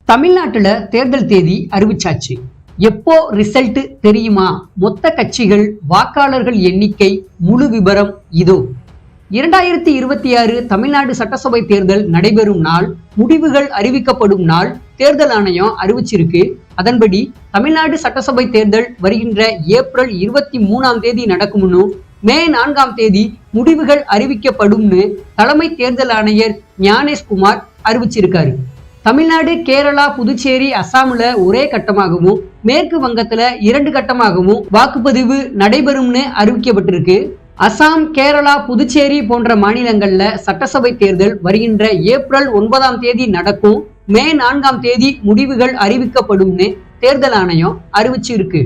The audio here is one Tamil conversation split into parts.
தமிழ்நாட்டுல தேர்தல் தேதி அறிவிச்சாச்சு. எப்போ ரிசல்ட் தெரியுமா? மொத்த கட்சிகள், வாக்காளர்கள் எண்ணிக்கை, முழு விபரம் இதோ. 2026 தமிழ்நாடு சட்டசபை தேர்தல் நடைபெறும் நாள், முடிவுகள் அறிவிக்கப்படும் நாள் தேர்தல் ஆணையம் அறிவிச்சிருக்கு. அதன்படி தமிழ்நாடு சட்டசபை தேர்தல் வருகின்ற ஏப்ரல் 23ஆம் தேதி நடக்கும்னு, மே 4ஆம் தேதி முடிவுகள் அறிவிக்கப்படும்னு தலைமை தேர்தல் ஆணையர் ஞானேஷ்குமார் அறிவிச்சிருக்காரு. தமிழ்நாடு, கேரளா, புதுச்சேரி, அசாம்ல ஒரே கட்டமாகவும், மேற்கு வங்கத்துல 2 கட்டமாகவும் வாக்குப்பதிவு நடைபெறும்னு அறிவிக்கப்பட்டிருக்கு. அசாம், கேரளா, புதுச்சேரி போன்ற மாநிலங்கள்ல சட்டசபை தேர்தல் வருகின்ற ஏப்ரல் 9ஆம் தேதி நடக்கும். மே 4ஆம் தேதி முடிவுகள் அறிவிக்கப்படும்னு தேர்தல் ஆணையம் அறிவிச்சிருக்கு.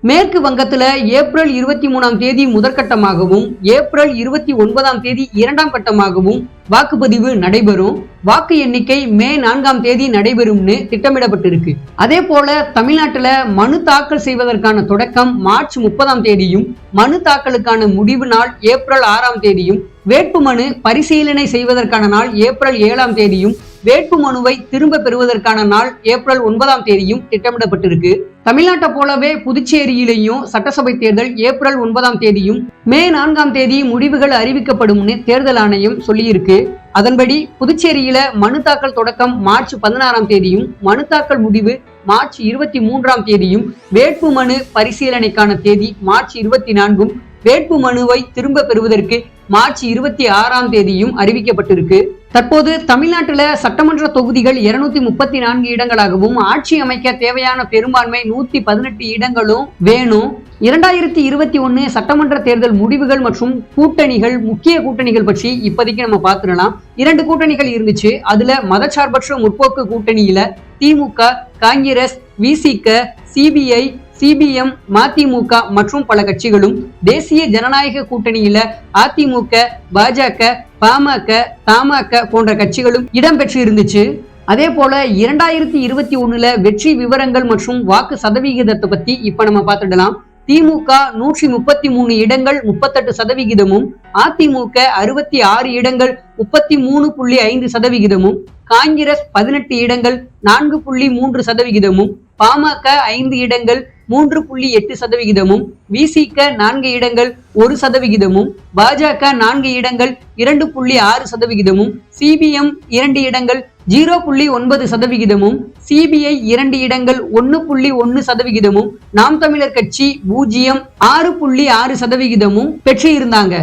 மேற்கு வங்கத்துல ஏப்ரல் 23ஆம் தேதி முதற்கட்டமாகவும், ஏப்ரல் 29ஆம் தேதி 2ஆம் கட்டமாகவும் வாக்குப்பதிவு நடைபெறும். வாக்கு எண்ணிக்கை மே 4ஆம் தேதி நடைபெறும்னு திட்டமிடப்பட்டிருக்கு. அதே போல தமிழ்நாட்டுல மனு தாக்கல் செய்வதற்கான தொடக்கம் மார்ச் 30ஆம் தேதியும், மனு தாக்கலுக்கான முடிவு நாள் ஏப்ரல் 6ஆம் தேதியும், வேட்புமனு பரிசீலனை செய்வதற்கான நாள் ஏப்ரல் 7ஆம் தேதியும், வேட்பு மனுவை திரும்ப பெறுவதற்கான நாள் ஏப்ரல் 9ஆம் தேதியும் திட்டமிடப்பட்டிருக்கு. தமிழ்நாட்டை போலவே புதுச்சேரியிலையும் சட்டசபை தேர்தல் ஏப்ரல் 9ஆம் தேதியும், மே 4ஆம் தேதி முடிவுகள் அறிவிக்கப்படும்னு தேர்தல் ஆணையம் சொல்லியிருக்கு. அதன்படி புதுச்சேரியில மனு தாக்கல் தொடக்கம் மார்ச் 16ஆம் தேதியும், மனு தாக்கல் முடிவு மார்ச் 23ஆம் தேதியும், வேட்பு மனு பரிசீலனைக்கான தேதி மார்ச் 24ம், வேட்பு மனுவை திரும்ப பெறுவதற்கு மார்ச் 26ஆம் தேதியும் அறிவிக்கப்பட்டிருக்கு. தற்போது தமிழ்நாட்டில் சட்டமன்ற தொகுதிகள் 234 இடங்களாகவும், ஆட்சி அமைக்க தேவையான பெரும்பான்மை 118 இடங்களும் வேணும். 2021 சட்டமன்ற தேர்தல் முடிவுகள் மற்றும் கூட்டணிகள், முக்கிய கூட்டணிகள் பற்றி இப்போதைக்கு நம்ம பார்த்துடலாம். 2 கூட்டணிகள் இருந்துச்சு. அதுல மதச்சார்பற்ற முற்போக்கு கூட்டணியில திமுக, காங்கிரஸ், விசிக, சிபிஐ, சிபிஎம், மதிமுக மற்றும் பல கட்சிகளும், தேசிய ஜனநாயக கூட்டணியில அதிமுக, பாஜக, பாமக, தமாக போன்ற கட்சிகளும் இடம்பெற்று இருந்துச்சு. அதே போல 2021 வெற்றி விவரங்கள் மற்றும் வாக்கு சதவிகிதத்தை பத்தி இப்ப நம்ம பார்த்துடலாம். திமுக 133 இடங்கள் 38%, அதிமுக 66 இடங்கள் 33.5%, காங்கிரஸ் 18 இடங்கள் 4.3%, பாமக 5 இடங்கள் 3.8%, விசிக 4 இடங்கள் 1%, பாஜக 4 இடங்கள் 2.6%, சிபிஎம் 2 இடங்கள் 0.9%, சிபிஐ 2 இடங்கள் 1.1%, நாம் தமிழர் கட்சி 6.6% பெற்று இருந்தாங்க.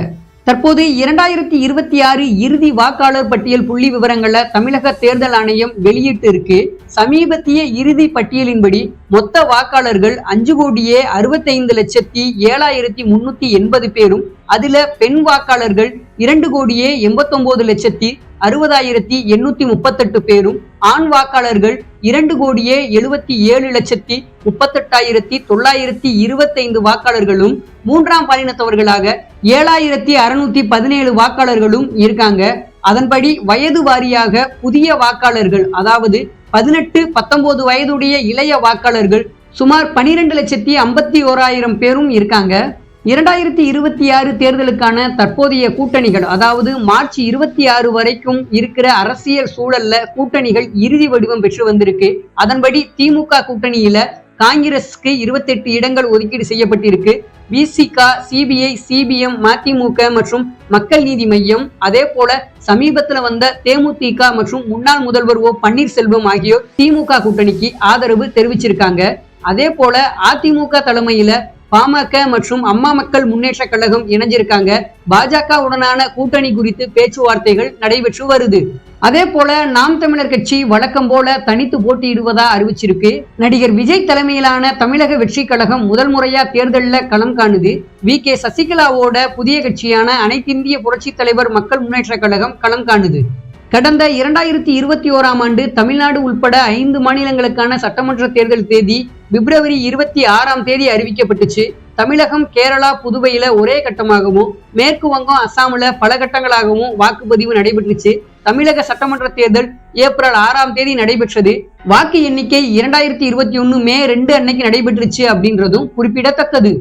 தற்போது 2026 இறுதி வாக்காளர் பட்டியல் புள்ளி விவரங்களை தமிழக தேர்தல் ஆணையம் வெளியிட்டு இருக்கு. சமீபத்திய இறுதி பட்டியலின்படி மொத்த வாக்காளர்கள் 5,65,07,380 பேரும், அதுல பெண் வாக்காளர்கள் 2,89,60,838 பேரும், ஆண் வாக்காளர்கள் 2,77,38,925 வாக்காளர்களும், மூன்றாம் பாலினத்தவர்களாக 7,617 வாக்காளர்களும் இருக்காங்க. அதன்படி வயது வாரியாக புதிய வாக்காளர்கள், அதாவது 18-19 வயதுடைய இளைய வாக்காளர்கள் சுமார் 12,51,000 பேரும் இருக்காங்க. 2026 தேர்தலுக்கான தற்போதைய கூட்டணிகள், அதாவது மார்ச் 26 வரைக்கும் இருக்கிற அரசியல் சூழல்ல கூட்டணிகள் இறுதி வடிவம் பெற்று வந்திருக்கு. அதன்படி திமுக கூட்டணியில காங்கிரஸுக்கு 28 இடங்கள் ஒதுக்கீடு செய்யப்பட்டிருக்கு. விசிக, சிபிஐ, சிபிஎம், மதிமுக மற்றும் மக்கள் நீதி மையம், அதே போல சமீபத்துல வந்த தேமுதிக மற்றும் முன்னாள் முதல்வர் ஓ பன்னீர்செல்வம் ஆகியோர் திமுக கூட்டணிக்கு ஆதரவு தெரிவிச்சிருக்காங்க. அதே போல அதிமுக தலைமையில பாமக மற்றும் அம்மா மக்கள் முன்னேற்ற கழகம் இணைஞ்சிருக்காங்க. பாஜக உடனான கூட்டணி குறித்து பேச்சுவார்த்தைகள் நடைபெற்று வருது. அதே போல நாம் தமிழர் கட்சி வழக்கம் போல தனித்து போட்டியிடுவதா அறிவிச்சிருக்கு. நடிகர் விஜய் தலைமையிலான தமிழக வெற்றி கழகம் முதல் முறையா தேர்தலில் களம் காணுது. வி.கே. சசிகலாவோட புதிய கட்சியான அனைத்திந்திய புரட்சி தலைவர் மக்கள் முன்னேற்ற கழகம் களம் காணுது. கடந்த 2021ஆம் ஆண்டு தமிழ்நாடு உட்பட 5 மாநிலங்களுக்கான சட்டமன்ற தேர்தல் தேதி பிப்ரவரி 26ஆம் தேதி அறிவிக்கப்பட்டுச்சு. தமிழகம், கேரளா, புதுவையில ஒரே கட்டமாகவும், மேற்கு வங்கம், அசாமில் பல கட்டங்களாகவும் வாக்குப்பதிவு நடைபெற்றுச்சு. தமிழக சட்டமன்ற தேர்தல் ஏப்ரல் 6ஆம் தேதி நடைபெற்றது. வாக்கு எண்ணிக்கை 2021 மே 2 அன்னைக்கு நடைபெற்றுச்சு அப்படின்றதும் குறிப்பிடத்தக்கது.